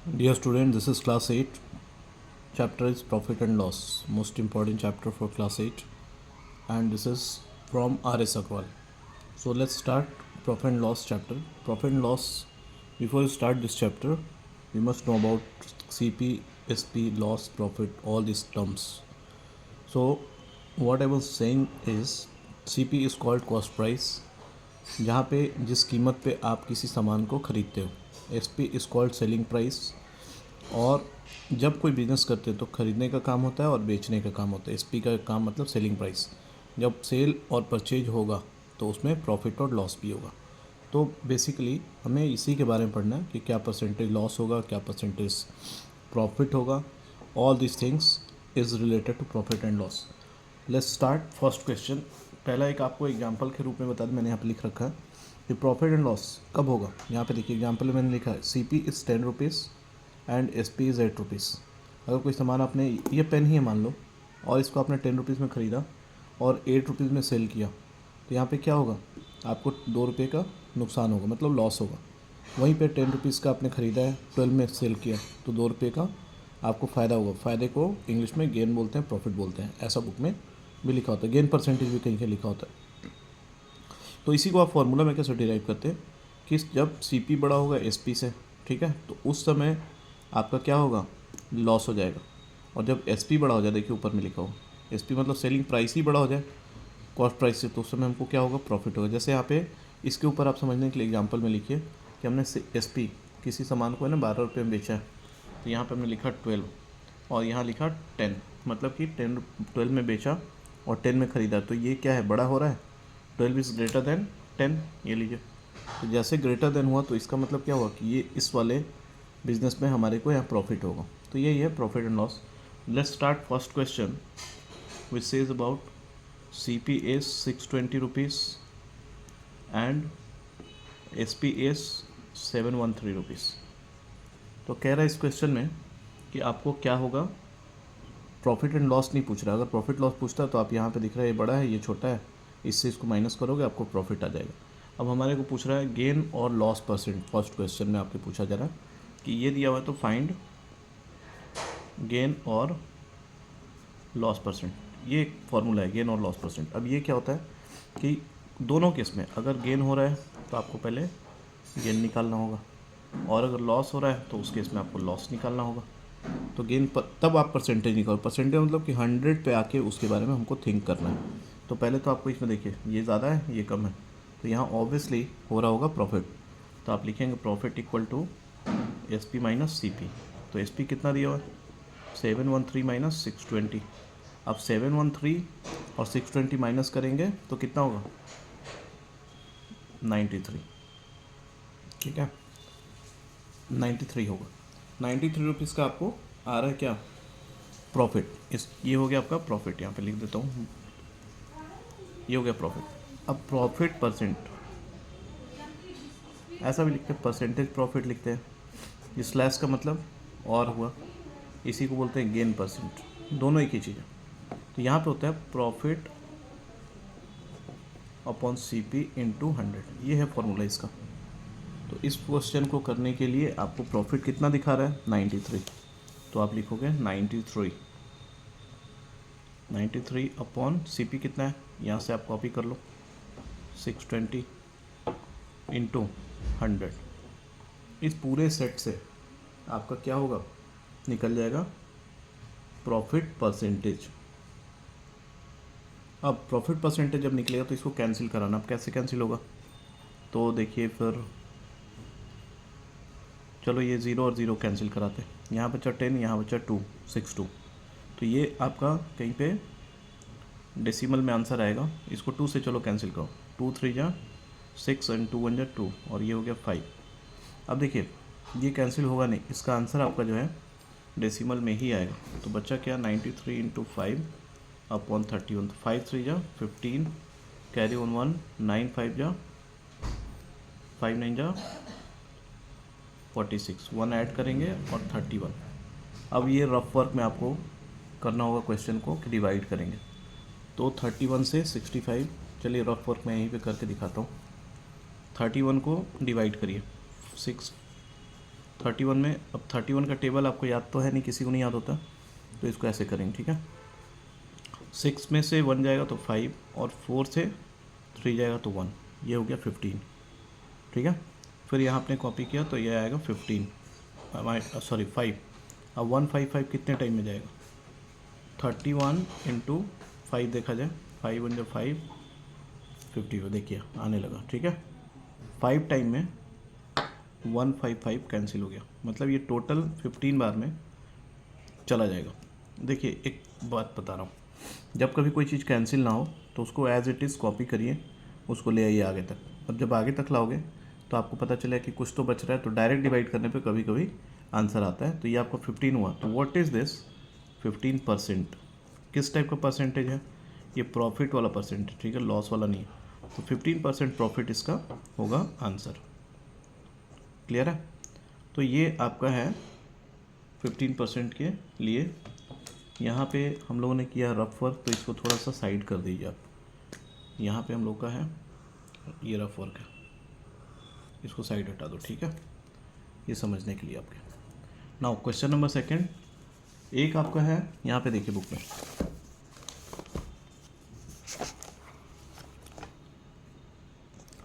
Dear student, this is class 8. Chapter is profit and loss. Most important chapter for class 8. And this is from R.S. Agarwal. So let's start profit and loss chapter. Profit and loss. Before you start this chapter, we must know about CP, SP, loss, profit, all these terms. So what I was saying is CP is called cost price, जहाँ पे जिस कीमत पे आप किसी सामान को ख़रीदते हो. SP is called selling price. और जब कोई बिज़नेस करते हैं तो ख़रीदने का काम होता है और बेचने का काम होता है. SP का काम मतलब सेलिंग प्राइस. जब सेल और परचेज होगा तो उसमें प्रॉफिट और लॉस भी होगा. तो बेसिकली हमें इसी के बारे में पढ़ना है कि क्या परसेंटेज लॉस होगा, क्या परसेंटेज प्रॉफिट होगा. All this things is related to profit and loss. Let's start first question. पहला एक आपको एग्जांपल के रूप में बता दें, मैंने यहाँ पे लिख रखा है कि प्रॉफिट एंड लॉस कब होगा. यहाँ पे देखिए एग्जांपल में मैंने लिखा है CP is 10 rupees and SP is 8 rupees. अगर कोई सामान आपने, ये पेन ही है मान लो, और इसको आपने 10 रुपीज़ में ख़रीदा और 8 रुपीज़ में सेल किया, तो यहाँ पे क्या होगा, आपको 2 रुपये का नुकसान होगा, मतलब लॉस होगा. वहीं पे 10 रुपीज़ का आपने ख़रीदा है, 12 में सेल किया, तो 2 रुपये का आपको फ़ायदा होगा. फ़ायदे को इंग्लिश में गेन बोलते हैं, प्रॉफिट बोलते हैं. ऐसा बुक में भी लिखा होता है. गेन परसेंटेज भी कहीं कहीं लिखा होता है. तो इसी को आप फॉर्मूला में कैसे डिराइव करते हैं कि जब CP बड़ा होगा SP से, ठीक है, तो उस समय आपका क्या होगा, लॉस हो जाएगा. और जब SP बड़ा हो जाए, देखिए ऊपर में लिखा हो, SP मतलब सेलिंग प्राइस ही बड़ा हो जाए कॉस्ट प्राइस से, तो उस समय हमको क्या होगा, प्रॉफिट होगा. जैसे यहाँ पे इसके ऊपर आप समझने के लिए एग्जांपल में लिखिए कि हमने SP किसी सामान को है ना 12 रुपये में बेचा है, तो यहाँ पे हमने लिखा 12 और यहाँ लिखा 10, मतलब कि 12 में बेचा और 10 में ख़रीदा. तो ये क्या है, बड़ा हो रहा है. 12 इज़ ग्रेटर देन 10, ये लीजिए. तो जैसे ग्रेटर देन हुआ तो इसका मतलब क्या हुआ कि ये इस वाले बिजनेस में हमारे को यहाँ प्रॉफिट होगा. तो यही है profit and loss. Let's start first question which says about CP is 620 rupees and SP is 713 rupees. तो कह रहा है इस क्वेश्चन में कि आपको क्या होगा, प्रॉफिट एंड लॉस नहीं पूछ रहा. अगर प्रॉफिट लॉस पूछता है तो आप यहाँ पे दिख रहा है ये बड़ा है ये छोटा है, इससे इसको माइनस करोगे आपको प्रॉफिट आ जाएगा. अब हमारे को पूछ रहा है गेन और लॉस परसेंट. फर्स्ट क्वेश्चन में आपके पूछा जा रहा है कि ये दिया हुआ है तो फाइंड गेन और लॉस परसेंट. ये एक फॉर्मूला है, गेन और लॉस परसेंट. अब ये क्या होता है कि दोनों केस में अगर गेन हो रहा है तो आपको पहले गेन निकालना होगा, और अगर लॉस हो रहा है तो उस केस में आपको लॉस निकालना होगा. तो गेन तब आप परसेंटेज निकालो. परसेंटेज मतलब कि 100 पे आके उसके बारे में हमको थिंक करना है. तो पहले तो आपको इसमें देखिए ये ज़्यादा है ये कम है, तो यहाँ ऑब्वियसली हो रहा होगा प्रॉफिट. तो आप लिखेंगे profit equal to SP minus CP. तो SP कितना दिया हुआ है, 713 माइनस 620. अब 713 और 620 माइनस करेंगे तो कितना होगा, 93. ठीक है, 93 होगा. 93 रुपीज़ का आपको आ रहा है क्या, प्रॉफिट. इस ये हो गया आपका प्रॉफिट. यहाँ पे लिख देता हूँ, ये हो गया प्रॉफिट. अब प्रॉफिट परसेंट ऐसा भी लिखते हैं, परसेंटेज प्रॉफिट लिखते हैं. ये स्लैश का मतलब और हुआ, इसी को बोलते हैं गेन परसेंट. दोनों एक ही चीज़ है. तो यहाँ पे होता है प्रॉफिट अपॉन CP इंटू 100. ये है फॉर्मूला इसका. तो इस क्वेश्चन को करने के लिए आपको प्रॉफिट कितना दिखा रहा है, 93. तो आप लिखोगे 93 अपॉन CP कितना है, यहाँ से आप कॉपी कर लो, 620 इंटू 100. इस पूरे सेट से आपका क्या होगा, निकल जाएगा प्रॉफिट परसेंटेज. अब प्रॉफिट परसेंटेज जब निकलेगा तो इसको कैंसिल कराना. अब कैसे कैंसिल होगा, तो देखिए फिर चलो ये 0 और 0 कैंसिल कराते हैं. यहाँ बचा 10, यहाँ बचा 2, 62. तो ये आपका कहीं पे डेसिमल में आंसर आएगा. इसको 2 से चलो कैंसिल करो, 2 3 जा 6 एंड 2 1 जा 2, और ये हो गया 5. अब देखिए ये कैंसिल होगा नहीं, इसका आंसर आपका जो है डेसिमल में ही आएगा. तो बच्चा क्या, 93 इंटू 5 अपॉन 31. तो 5 3 जा 15, कैरी ऑन 1, 9 5 जा 5 9 जा 46, 1 ऐड करेंगे और 31. अब ये रफ वर्क में आपको करना होगा क्वेश्चन को कि डिवाइड करेंगे. तो 31 से 65, चलिए रफ वर्क में यहीं पे करके दिखाता हूँ. 31 को डिवाइड करिए, 6 31 में, अब 31 का टेबल आपको याद तो है नहीं, किसी को नहीं याद होता, तो इसको ऐसे करेंगे, ठीक है। 6 में से 1 जाएगा तो 5, और 4 से 3 जाएगा तो 1, ये हो गया 15, ठीक है। फिर यहाँ आपने कॉपी किया तो ये आएगा 15, सॉरी 5। अब 155 कितने टाइम में जाएगा, 31 इंटू 5 देखा जाए, 5 इंटू 5 50, देखिए आने लगा, ठीक है। 5 टाइम में 155 कैंसिल हो गया, मतलब ये टोटल 15 बार में चला जाएगा। देखिए एक बात बता रहा हूँ, जब कभी कोई चीज़ कैंसिल ना हो तो उसको एज इट इज़ कॉपी करिए, उसको ले आइए आगे तक, और जब आगे तक लाओगे तो आपको पता चले कि कुछ तो बच रहा है, तो डायरेक्ट डिवाइड करने पे कभी कभी आंसर आता है। तो ये आपका 15 हुआ, तो व्हाट इज़ दिस 15%, किस टाइप का परसेंटेज है, ये प्रॉफिट वाला परसेंटेज, ठीक है, लॉस वाला नहीं है। तो 15% प्रॉफिट इसका होगा आंसर, क्लियर है। तो ये आपका है 15% के लिए। यहाँ पे हम लोगों ने किया रफ वर्क, तो इसको थोड़ा सा साइड कर दीजिए आप। यहाँ पे हम लोग का है ये रफ वर्क है, इसको साइड हटा दो, ठीक है, ये समझने के लिए आपके। नाउ क्वेश्चन नंबर सेकंड, एक आपका है यहाँ पे देखिए बुक में,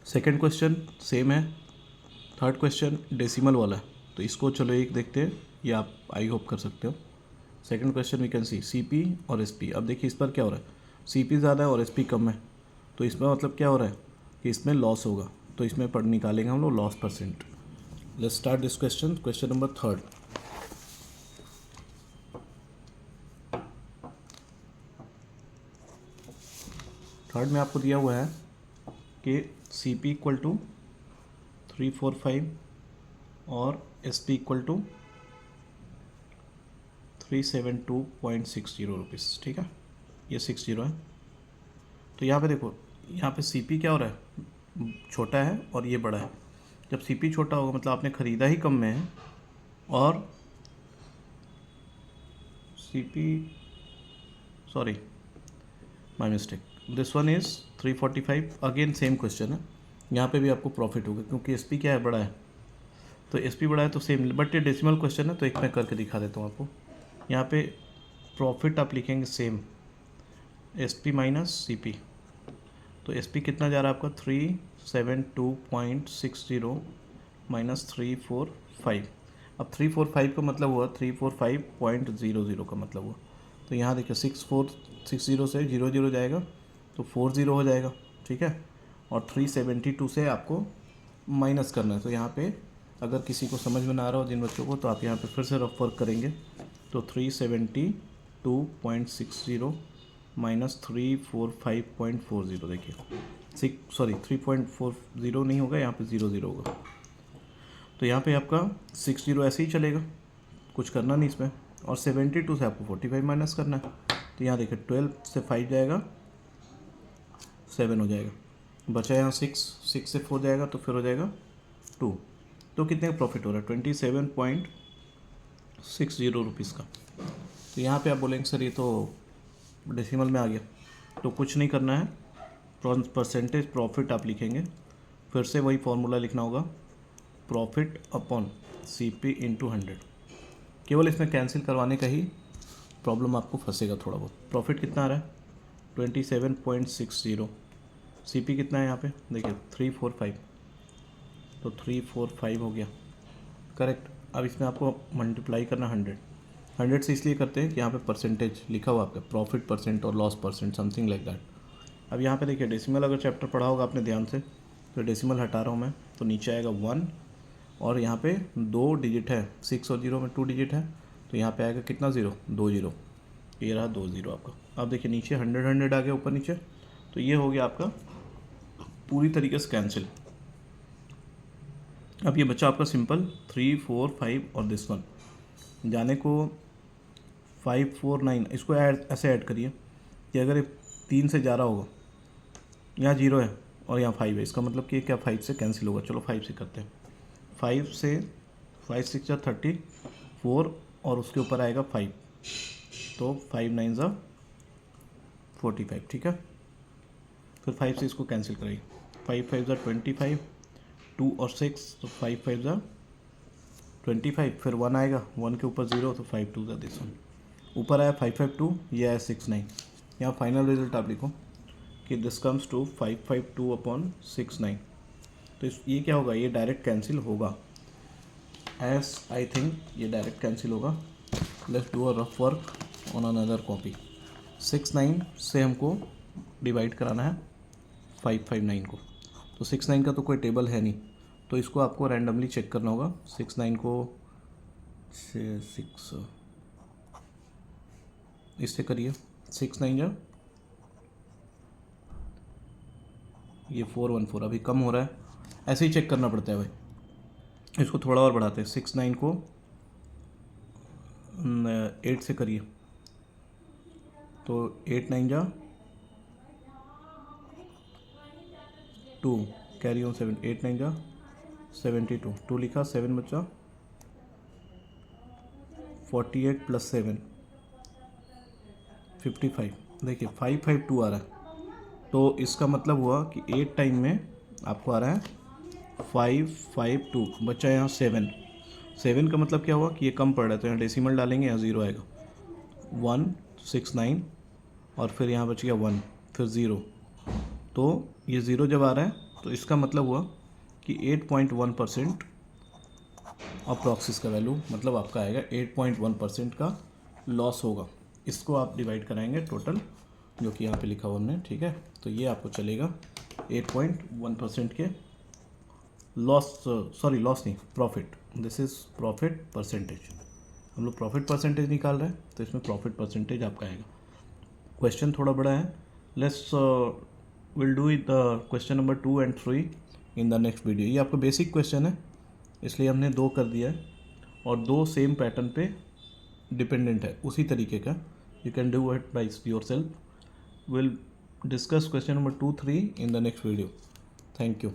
सेकंड क्वेश्चन सेम है, थर्ड क्वेश्चन डेसिमल वाला है, तो इसको चलो एक देखते हैं, ये आप आई होप कर सकते हो। Second question we can see CP और एसपी। अब देखिए इस पर क्या हो रहा है, सीपी ज़्यादा है और एसपी कम है, तो इसमें मतलब क्या हो रहा है कि इसमें लॉस होगा, तो इसमें पढ़ निकालेंगे हम लोग loss percent. Let's start this question, question number third. Third में आपको दिया हुआ है कि सी पी इक्वल टू 345 और S P equal to 372.60 rupees, ठीक है, ये 60 है। तो यहाँ पे देखो, यहाँ पे सी पी क्या हो रहा है, छोटा है और ये बड़ा है। जब सी पी छोटा होगा मतलब आपने ख़रीदा ही कम में है, और C P, sorry my mistake, this one is 345, again same question है, यहाँ पे भी आपको प्रॉफिट होगा क्योंकि एस पी क्या है, बड़ा है, तो एस पी बड़ा है तो सेम, बट ये डेसिमल क्वेश्चन है तो एक मैं करके दिखा देता हूँ आपको। यहाँ पे प्रॉफिट आप लिखेंगे same, S P minus C P, तो एस पी कितना जा रहा है आपका 372.60 माइनस 345। अब 345 का मतलब हुआ 345.00 का मतलब हुआ, तो यहाँ देखिए 6460 से 00 जाएगा तो 40 हो जाएगा, ठीक है, और 372 से आपको माइनस करना है। तो यहाँ पे अगर किसी को समझ में ना आ रहा हो जिन बच्चों को, तो आप यहाँ पे फिर से रफ वर्क करेंगे, तो 372.60 माइनस 345.40, देखिए 3.40 नहीं होगा, यहाँ पे 00 होगा, तो यहाँ पे आपका 60 ऐसे ही चलेगा, कुछ करना नहीं इसमें, और 72 से आपको 45 माइनस करना है। तो यहाँ देखिए 12 से 5 जाएगा 7 हो जाएगा, बचा यहाँ 6 से 4 जाएगा तो फिर हो जाएगा 2। तो कितने का प्रॉफिट हो रहा है, 27.60 रुपीज़ का। तो यहाँ पे आप बोलेंगे सर ये तो डेसिमल में आ गया, तो कुछ नहीं करना है, परसेंटेज प्रॉफिट आप लिखेंगे, फिर से वही फॉर्मूला लिखना होगा, profit upon C P into 100। केवल इसमें कैंसिल करवाने का ही प्रॉब्लम आपको फंसेगा थोड़ा बहुत। प्रॉफिट कितना आ रहा है 27.60, सी पी कितना है यहाँ पे देखिए 345, तो 345 हो गया, करेक्ट। अब इसमें आपको मल्टीप्लाई करना 100 से इसलिए करते हैं कि यहाँ पे परसेंटेज लिखा हुआ आपका, प्रॉफिट परसेंट और loss percent, something like that. अब यहाँ पे देखिए डेसिमल अगर चैप्टर पढ़ा होगा आपने ध्यान से, तो डेसिमल हटा रहा हूँ मैं, तो नीचे आएगा 1, और यहाँ पे 2 डिजिट है, 6 और 0 में 2 डिजिट है, तो यहाँ पे आएगा कितना 0, 2 0, ये रहा 2 0 आपका। अब देखिए नीचे 100 आ गया ऊपर नीचे, तो ये हो गया आपका पूरी तरीके से कैंसिल। अब ये बच्चा आपका सिंपल 3 4 5 और दिस वन जाने को 5 4 9, इसको ऐसे ऐड करिए कि अगर ये 3 से जा रहा होगा, यहाँ 0 है और यहाँ 5 है, इसका मतलब कि क्या 5 से कैंसिल होगा। चलो 5 से करते हैं, 5 से 5 6 जा 34 और उसके ऊपर आएगा 5, तो 5 9 जा 45, ठीक है। फिर 5 से इसको कैंसिल कराइए, 5 5 जा 25, 2 और 6, तो 5 5 जा 25, फिर 1 आएगा, 1 के ऊपर 0 तो 5 2 दिस वन, ऊपर आया 552, ये आया 69। यहाँ फाइनल रिजल्ट आप लिखो कि दिस कम्स टू 552 अपॉन 69। तो ये क्या होगा, ये डायरेक्ट कैंसिल होगा, एज आई थिंक ये डायरेक्ट कैंसिल होगा। Let's do a rough work on another copy. 69 से हमको डिवाइड कराना है 559 को, तो 69 का तो कोई टेबल है नहीं, तो इसको आपको रैंडमली चेक करना होगा। 69 को 6 इससे करिए, 69 जा ये 414, अभी कम हो रहा है, ऐसे ही चेक करना पड़ता है भाई। इसको थोड़ा और बढ़ाते हैं, 69 को 8 से करिए, तो 8 9 जा 2, कैरी ऑन 7, 8 9 जा 72, 2 लिखा, 7 बचा, 48 प्लस 7 55। देखिए 552 आ रहा है, तो इसका मतलब हुआ कि 8 टाइम में आपको आ रहा है 552, बचा यहाँ 7। 7 का मतलब क्या हुआ कि ये कम पड़ रहा है, तो यहाँ डेसिमल डालेंगे, यहाँ 0 आएगा, 169 और फिर यहाँ बच गया 1, फिर 0, तो ये 0 जब आ रहा है तो इसका मतलब हुआ कि 8.1% अप्रॉक्सिस का वैल्यू, मतलब आपका आएगा 8.1% का लॉस होगा। इसको आप डिवाइड कराएंगे टोटल, जो कि यहाँ पे लिखा हुआ हमने, ठीक है। तो ये आपको चलेगा 8.1% के लॉस, सॉरी लॉस नहीं, profit, this is profit percentage. हम लोग प्रॉफिट परसेंटेज निकाल रहे हैं, तो इसमें प्रॉफिट परसेंटेज आपका आएगा। क्वेश्चन थोड़ा बड़ा है, let's will do it question number 2 and 3 in the next video. ये आपका बेसिक क्वेश्चन है, इसलिए हमने 2 कर दिया है, और 2 सेम पैटर्न पे डिपेंडेंट है उसी तरीके का। You can do it by your self. Will discuss question number 2 3 in the next video. Thank you.